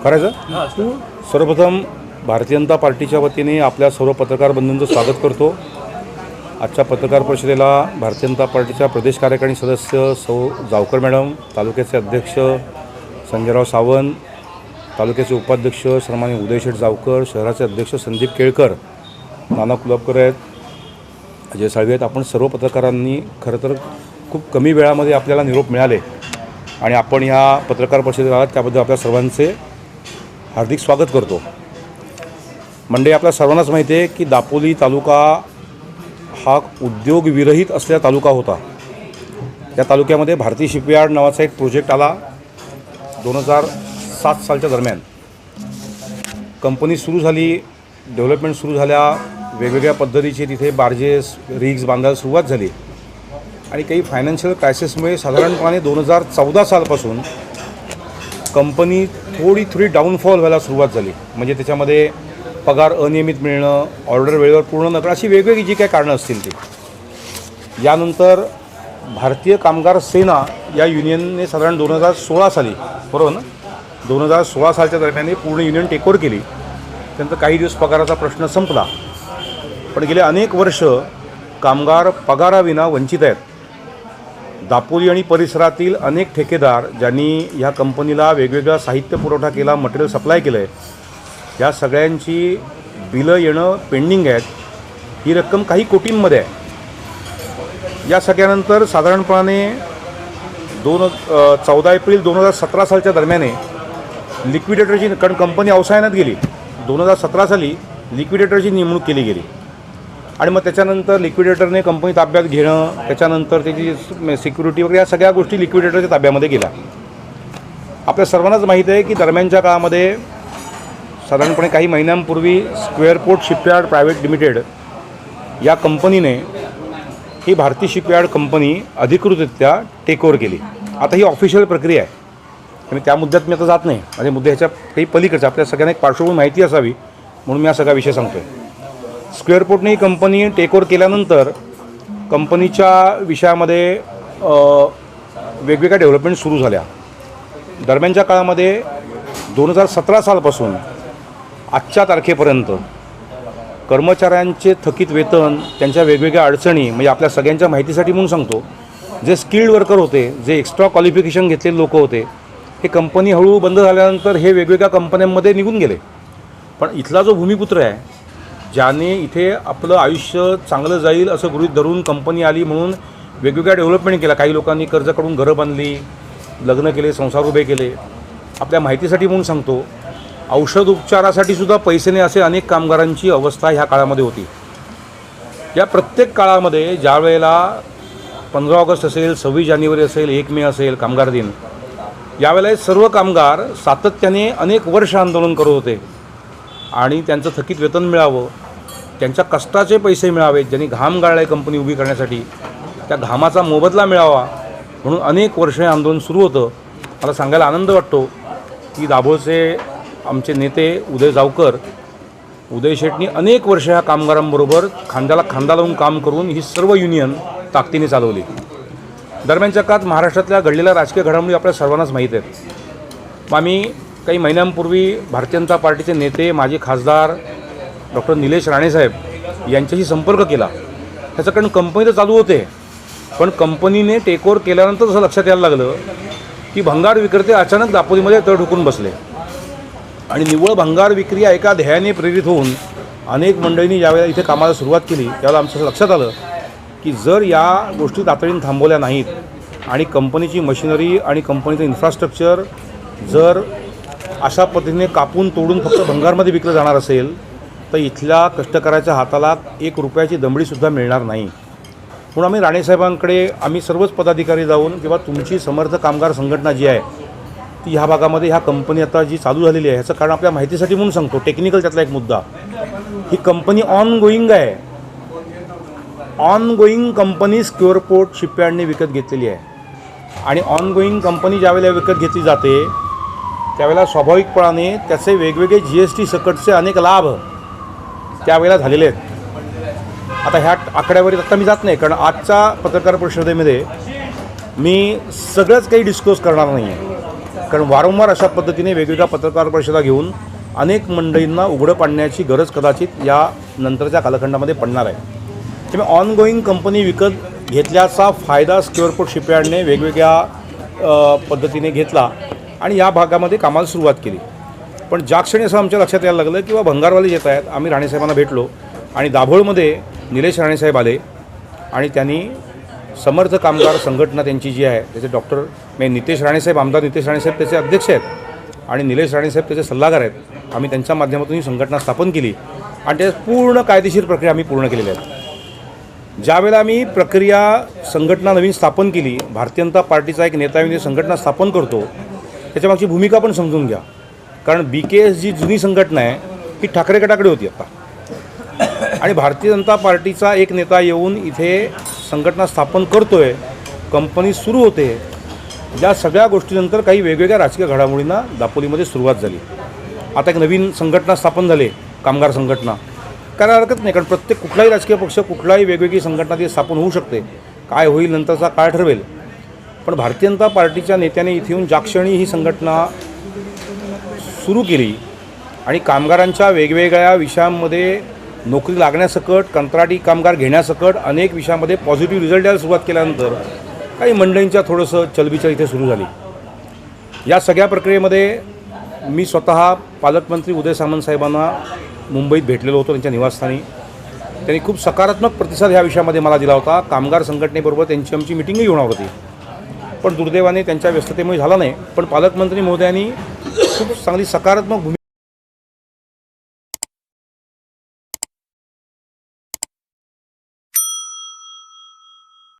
करायचं. सर्वप्रथम भारतीय जनता पार्टीच्या वतीने आपल्या सर्व पत्रकार बंधूंचं स्वागत करतो. आजच्या पत्रकार परिषदेला भारतीय जनता पार्टीच्या प्रदेश कार्यकारिणी सदस्य सौ जावकर मॅडम, तालुक्याचे अध्यक्ष संजयराव सावंत, तालुक्याचे उपाध्यक्ष सन्माननीय उदयशेठ जावकर, शहराचे अध्यक्ष संदीप केळकर, नाना कुलपकर आहेत, अजय साळवे आहेत. आपण सर्व पत्रकारांनी खरं तर खूप कमी वेळामध्ये आपल्याला निरोप मिळाले आणि आपण ह्या पत्रकार परिषदेला आलात त्याबद्दल आपल्या सर्वांचे हार्दिक स्वागत करतो. मंडळी, आपल्या सर्वांनाच माहिती आहे की दापोली तालुका हा उद्योगविरहित असलेला तालुका होता. या तालुक्यामध्ये भारतीय शिपयार्ड नावाचा एक प्रोजेक्ट आला 2007 सालच्या दरम्यान. कंपनी सुरू झाली, डेव्हलपमेंट सुरू झाल्या, वेगवेगळ्या पद्धतीचे तिथे बार्जेस रिग्स बांधायला सुरुवात झाली आणि काही फायनान्शियल क्रायसिसमुळे साधारणपणे 2014 सालपासून कंपनी थोडी डाऊनफॉल व्हायला सुरुवात झाली. म्हणजे त्याच्यामध्ये पगार अनियमित मिळणं, ऑर्डर वेळेवर पूर्ण न करणं, अशी वेगवेगळी जी काही कारणं असतील ती. यानंतर भारतीय कामगार सेना या युनियनने साधारण 2016 साली, बरोबर ना, 2016 सालच्या दरम्यान पूर्ण युनियन टेकओव्हर केली. त्यानंतर काही दिवस पगाराचा प्रश्न संपला, पण गेले अनेक वर्ष कामगार पगाराविना वंचित आहेत. दापोली आणि परिसरातील अनेक ठेकेदार ज्यांनी ह्या कंपनीला वेगवेगळा साहित्य पुरवठा केला, मटेरियल सप्लाय केलं आहे, या सगळ्यांची बिलं येणं पेंडिंग आहेत. ही रक्कम काही कोटींमध्ये आहे. या सगळ्यानंतर साधारणपणे 14 एप्रिल 2017 सालच्या दरम्यान लिक्विडेटरची, कारण कंपनी अवसायानात गेली, 2017 साली लिक्विडेटरची नेमणूक केली गेली आणि मग त्याच्यानंतर लिक्विडेटरने कंपनी ताब्यात घेणं, त्याच्यानंतर त्याची सिक्युरिटी वगैरे या सगळ्या गोष्टी लिक्विडेटरच्या ताब्यामध्ये गेल्या. आपल्या सर्वांनाच माहीत आहे की दरम्यानच्या काळामध्ये साधारणपणे काही महिन्यांपूर्वी स्क्वेअरपोर्ट शिपयार्ड प्रायव्हेट लिमिटेड या कंपनीने ही भारतीय शिपयार्ड कंपनी अधिकृतरित्या टेकओव्हर केली. आता ही ऑफिशियल प्रक्रिया आहे आणि त्या मुद्द्यात मी आता जात नाही. म्हणजे मुद्दे ह्याच्या काही पलीकडचे, आपल्या सगळ्यांना एक पार्श्वभूमी माहिती असावी म्हणून मी हा सगळा विषय सांगतो आहे. स्क्वेअरपोर्टने ही कंपनी टेकओव्हर केल्यानंतर कंपनीच्या विषयामध्ये वेगवेगळ्या डेव्हलपमेंट सुरू झाल्या. दरम्यानच्या काळामध्ये 2017 सालपासून आजच्या तारखेपर्यंत कर्मचाऱ्यांचे थकीत वेतन, त्यांच्या वेगवेगळ्या अडचणी, म्हणजे आपल्या सगळ्यांच्या माहितीसाठी म्हणून सांगतो, जे स्किल्ड वर्कर होते, जे एक्स्ट्रा क्वालिफिकेशन घेतलेले लोक होते, हे कंपनी हळूहळू बंद झाल्यानंतर हे वेगवेगळ्या कंपन्यांमध्ये निघून गेले. पण इथला जो भूमिपुत्र आहे, ज्याने इथे आपलं आयुष्य चांगलं जाईल असं गृहीत धरून कंपनी आली म्हणून वेगवेगळ्या डेव्हलपमेंट केल्या, काही लोकांनी कर्ज काढून घरं बांधली, लग्न केले, संसार उभे केले. आपल्या माहितीसाठी म्हणून सांगतो, औषध उपचारासाठी सुद्धा पैसे नाही असे अनेक कामगारांची अवस्था ह्या काळामध्ये होती. या प्रत्येक काळामध्ये ज्या वेळेला 15 ऑगस्ट असेल, 26 जानेवारी असेल, 1 मे असेल, कामगार दिन, यावेळेला सर्व कामगार सातत्याने अनेक वर्ष आंदोलन करत होते आणि त्यांचं थकीत वेतन मिळावं, त्यांच्या कष्टाचे पैसे मिळावेत, ज्यांनी घाम गाळला कंपनी उभी करण्यासाठी, त्या घामाचा मोबदला मिळावा म्हणून अनेक वर्ष हे आंदोलन सुरू होतं. मला सांगायला आनंद वाटतो की दाभोळचे आमचे नेते उदय जावकर, उदय शेटनी अनेक वर्ष ह्या कामगारांबरोबर खांद्याला खांदा लावून काम करून ही सर्व युनियन ताकदीने चालवली. दरम्यानच्या काळात महाराष्ट्रातल्या घडलेल्या राजकीय घडामोडी आपल्या सर्वांनाच माहीत आहेत. मग आम्ही काही महिन्यांपूर्वी भारतीय जनता पार्टीचे नेते, माजी खासदार डॉक्टर निलेश राणेसाहेब यांच्याशी संपर्क केला. ह्याचं कारण कंपनी तर चालू होते, पण कंपनीने टेकओव्हर केल्यानंतर असं लक्षात यायला लागलं की भंगार विक्रेते अचानक दापोलीमध्ये तळ ठोकून बसले आणि निव्वळ भंगार विक्री एका ध्येयाने प्रेरित होऊन अनेक मंडळींनी ज्यावेळेला इथे कामाला सुरुवात केली त्यावेळेला आमचं लक्षात आलं की जर या गोष्टी तातडीने थांबवल्या नाहीत आणि कंपनीची मशिनरी आणि कंपनीचं इन्फ्रास्ट्रक्चर जर अशा पद्धतीने कापून तोडून फक्त भंगारमध्ये विकलं जाणार असेल तर इथल्या कष्टकऱ्याच्या हाताला 1 रुपयाची दमडीसुद्धा मिळणार नाही. म्हणून आम्ही राणेसाहेबांकडे आम्ही सर्वच पदाधिकारी जाऊन किंवा तुमची समर्थ कामगार संघटना जी आहे ती ह्या भागामध्ये ह्या कंपनी आता जी चालू झालेली आहे ह्याचं कारण आपल्या माहितीसाठी म्हणून सांगतो, टेक्निकल त्यातला एक मुद्दा, ही कंपनी ऑनगोईंग आहे. ऑनगोईंग कंपनी स्क्वेअरपोर्ट शिपयार्डने विकत घेतलेली आहे आणि ऑनगोईंग कंपनी ज्यावेळेला विकत घेतली जाते त्यावेळेला स्वाभाविकपणाने त्याचे वेगवेगळे GST सकटचे अनेक लाभ त्यावेळेला झालेले आहेत. आता ह्या आकड्यावरील आत्ता मी जात नाही, कारण आजच्या पत्रकार परिषदेमध्ये मी सगळंच काही डिस्क्लोज करणार नाही आहे. कारण वारंवार अशा पद्धतीने वेगवेगळ्या पत्रकार परिषदा घेऊन अनेक मंडळींना उघडं पाडण्याची गरज कदाचित या नंतरच्या कालखंडामध्ये पडणार आहे. त्यामुळे ऑनगोईंग कंपनी विकत घेतल्याचा फायदा स्क्वेअरफूट शिपयार्डने वेगवेगळ्या पद्धतीने घेतला आणि या भागामध्ये कामाला सुरुवात केली. पण ज्या क्षणी असं आमच्या लक्षात यायला लागलं की भंगारवाले येत आहेत, आम्ही राणेसाहेबांना भेटलो आणि दाभोळमध्ये निलेश राणेसाहेब आले आणि त्यांनी समर्थ कामगार संघटना त्यांची जी आहे त्याचे डॉक्टर म्हणजे नितेश राणेसाहेब, आमदार नितेश राणेसाहेब त्याचे अध्यक्ष आहेत आणि निलेश राणेसाहेब त्याचे सल्लागार आहेत. आम्ही त्यांच्या माध्यमातून ही संघटना स्थापन केली आणि त्याच्यात पूर्ण कायदेशीर प्रक्रिया आम्ही पूर्ण केलेल्या आहेत. ज्यावेळेला आम्ही प्रक्रिया संघटना नवीन स्थापन केली, भारतीय जनता पार्टीचा एक नेता येऊन संघटना स्थापन करतो, त्याच्यामागची भूमिका पण समजून घ्या. कारण BKS जी जुनी संघटना आहे ही ठाकरे गटाकडे होती आता, आणि भारतीय जनता पार्टीचा एक नेता येऊन इथे संघटना स्थापन करतोय, कंपनी सुरू होते. या सगळ्या गोष्टीनंतर काही वेगवेगळ्या राजकीय घडामोडींना दापोलीमध्ये सुरुवात झाली. आता एक नवीन संघटना स्थापन झाली, कामगार संघटना. करायला हरकत नाही, कारण प्रत्येक कुठलाही राजकीय पक्ष कुठलाही वेगवेगळी संघटना ती स्थापन होऊ शकते. काय होईल नंतरचा काळ ठरवेल. पण भारतीय जनता पार्टीच्या नेत्याने इथे येऊन ज्या क्षणी ही संघटना सुरू केली आणि कामगारांच्या वेगवेगळ्या विषयांमध्ये नोकरी लागण्यासकट, कंत्राटी कामगार घेण्यासकट अनेक विषयामध्ये पॉझिटिव्ह रिझल्ट द्यायला सुरुवात केल्यानंतर काही मंडळींच्या थोडंसं चलबिचल इथे सुरू झाली. या सगळ्या प्रक्रियेमध्ये मी स्वतः पालकमंत्री उदय सामंत साहेबांना मुंबईत भेटलेलो होतो त्यांच्या निवासस्थानी. त्यांनी खूप सकारात्मक प्रतिसाद ह्या विषयामध्ये मला दिला होता. कामगार संघटनेबरोबर त्यांची आमची मिटिंगही होणार होती, पण दुर्दैवाने त्यांच्या व्यस्ततेमुळे झाला नाही. पण पालकमंत्री महोदयांनी खूप चांगली सकारात्मक भूमिका